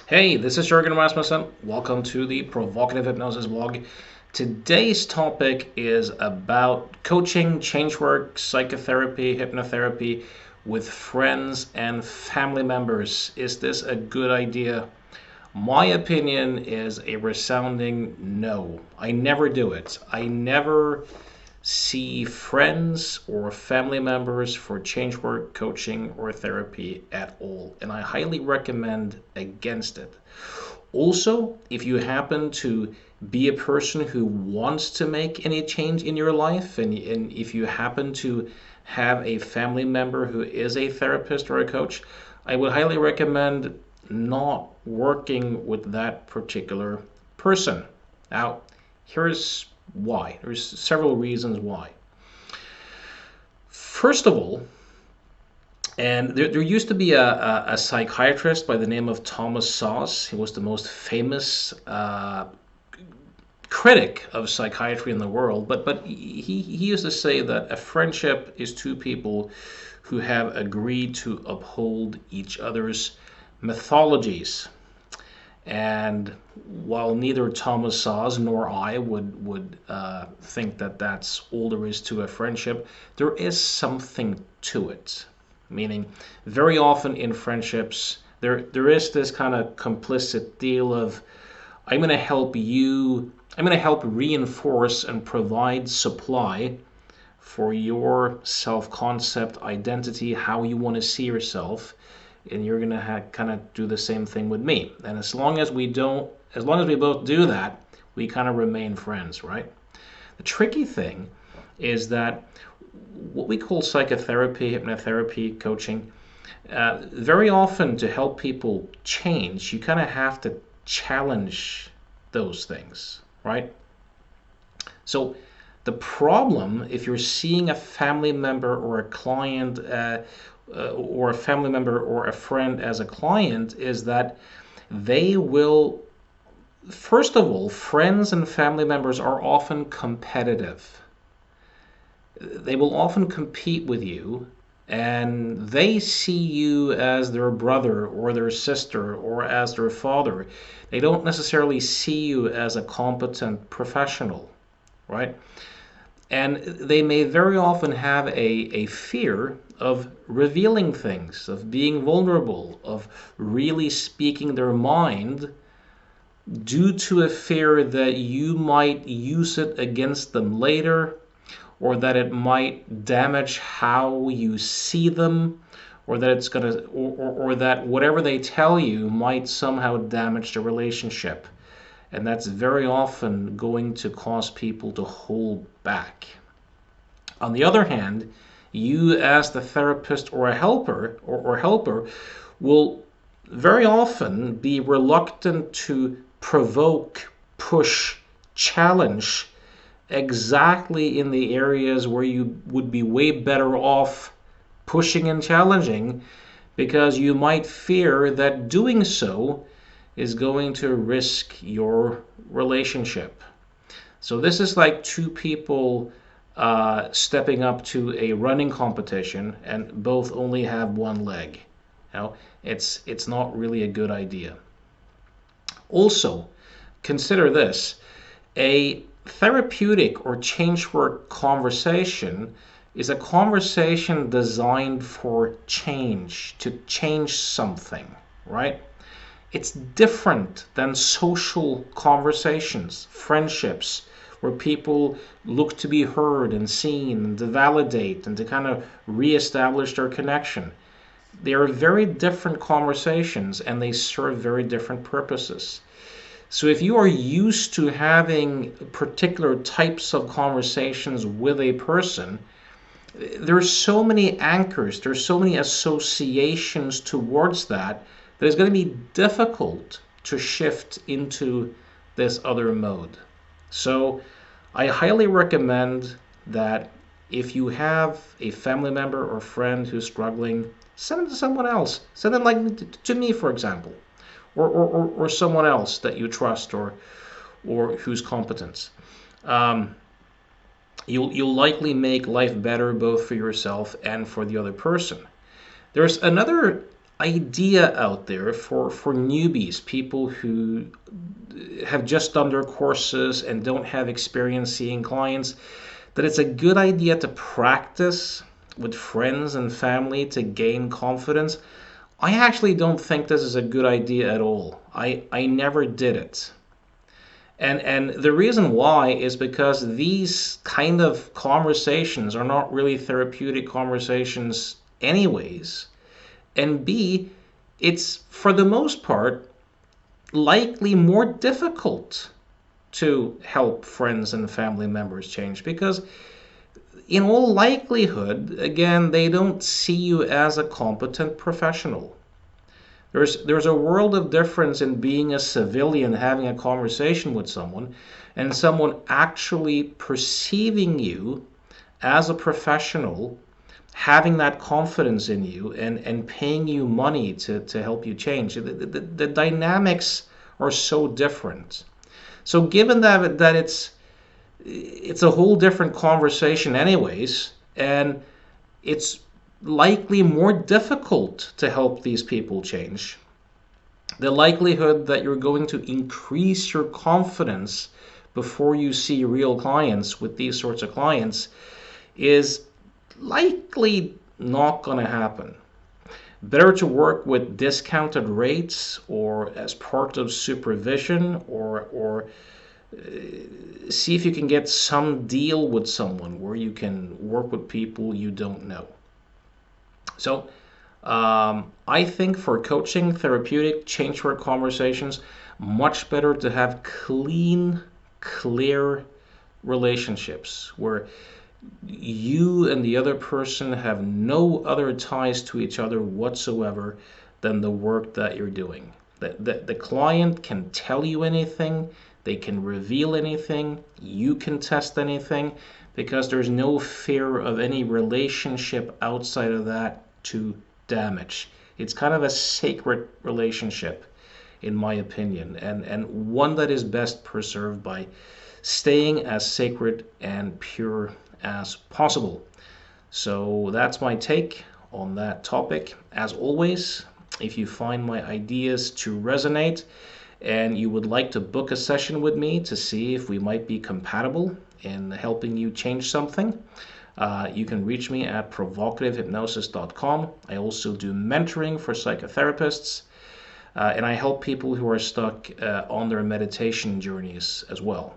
Hey, this is Jürgen Rasmussen. Welcome to the Provocative Hypnosis blog. Today's topic is about coaching, change work, psychotherapy, hypnotherapy with friends and family members. Is this a good idea? My opinion is a resounding no. I never do it. I never see friends or family members for change work, coaching, or therapy at all. And I highly recommend against it. Also, if you happen to be a person who wants to make any change in your life, and if you happen to have a family member who is a therapist or a coach, I would highly recommend not working with that particular person. Now, here's why. There's several reasons why. First of all, and there used to be a psychiatrist by the name of Thomas Szasz. He was the most famous critic of psychiatry in the world. But he used to say that a friendship is two people who have agreed to uphold each other's mythologies. And while neither Thomas Szasz nor I would think that that's all there is to a friendship, there is something to it. Meaning, very often in friendships, there is this kind of complicit deal of, I'm going to help you, I'm going to help reinforce and provide supply for your self-concept, identity, how you want to see yourself, and you're going to kind of do the same thing with me. And as long as we both do that, we kind of remain friends, right? The tricky thing is that what we call psychotherapy, hypnotherapy, coaching, very often to help people change, you kind of have to challenge those things, right? So the problem, if you're seeing a family member or a client, or a family member or a friend as a client, is that they will, first of all, friends and family members are often competitive. They will often compete with you, and they see you as their brother or their sister or as their father. They don't necessarily see you as a competent professional, right? And they may very often have a fear of revealing things, of being vulnerable, of really speaking their mind, due to a fear that you might use it against them later, or that it might damage how you see them, or that it's gonna, or that whatever they tell you might somehow damage the relationship. And that's very often going to cause people to hold back. On the other hand, you as the therapist or a helper or helper will very often be reluctant to provoke, push, challenge exactly in the areas where you would be way better off pushing and challenging, because you might fear that doing so is going to risk your relationship. So this is like two people stepping up to a running competition and both only have one leg. You know, it's not really a good idea. Also, consider this: a therapeutic or change work conversation is a conversation designed for change, to change something, right? It's different than social conversations, friendships, where people look to be heard and seen and to validate and to kind of reestablish their connection. They are very different conversations and they serve very different purposes. So if you are used to having particular types of conversations with a person, there's so many anchors, there's so many associations towards that it's going to be difficult to shift into this other mode. So I highly recommend that if you have a family member or friend who's struggling, send them to someone else. Send them like to me, for example, or someone else that you trust or who's competent. You'll likely make life better both for yourself and for the other person. There's another idea out there for newbies, people who have just done their courses and don't have experience seeing clients, that it's a good idea to practice with friends and family to gain confidence. I actually don't think this is a good idea at all. I never did it. And the reason why is because these kind of conversations are not really therapeutic conversations anyways. And B, it's for the most part likely more difficult to help friends and family members change because in all likelihood, again, they don't see you as a competent professional. There's a world of difference in being a civilian having a conversation with someone and someone actually perceiving you as a professional, having that confidence in you and paying you money to help you change. The dynamics are so different. So given that it's a whole different conversation anyways, and it's likely more difficult to help these people change. The likelihood that you're going to increase your confidence before you see real clients with these sorts of clients is likely not going to happen. Better to work with discounted rates or as part of supervision or see if you can get some deal with someone where you can work with people you don't know. So I think for coaching, therapeutic, change work conversations, much better to have clean, clear relationships where you and the other person have no other ties to each other whatsoever than the work that you're doing. The client can tell you anything, they can reveal anything, you can test anything, because there's no fear of any relationship outside of that to damage. It's kind of a sacred relationship, in my opinion, and one that is best preserved by staying as sacred and pure as possible. So that's my take on that topic. As always, if you find my ideas to resonate and you would like to book a session with me to see if we might be compatible in helping you change something, you can reach me at provocativehypnosis.com. I also do mentoring for psychotherapists, and I help people who are stuck on their meditation journeys as well.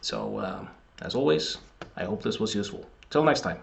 So, as always, I hope this was useful. Till next time.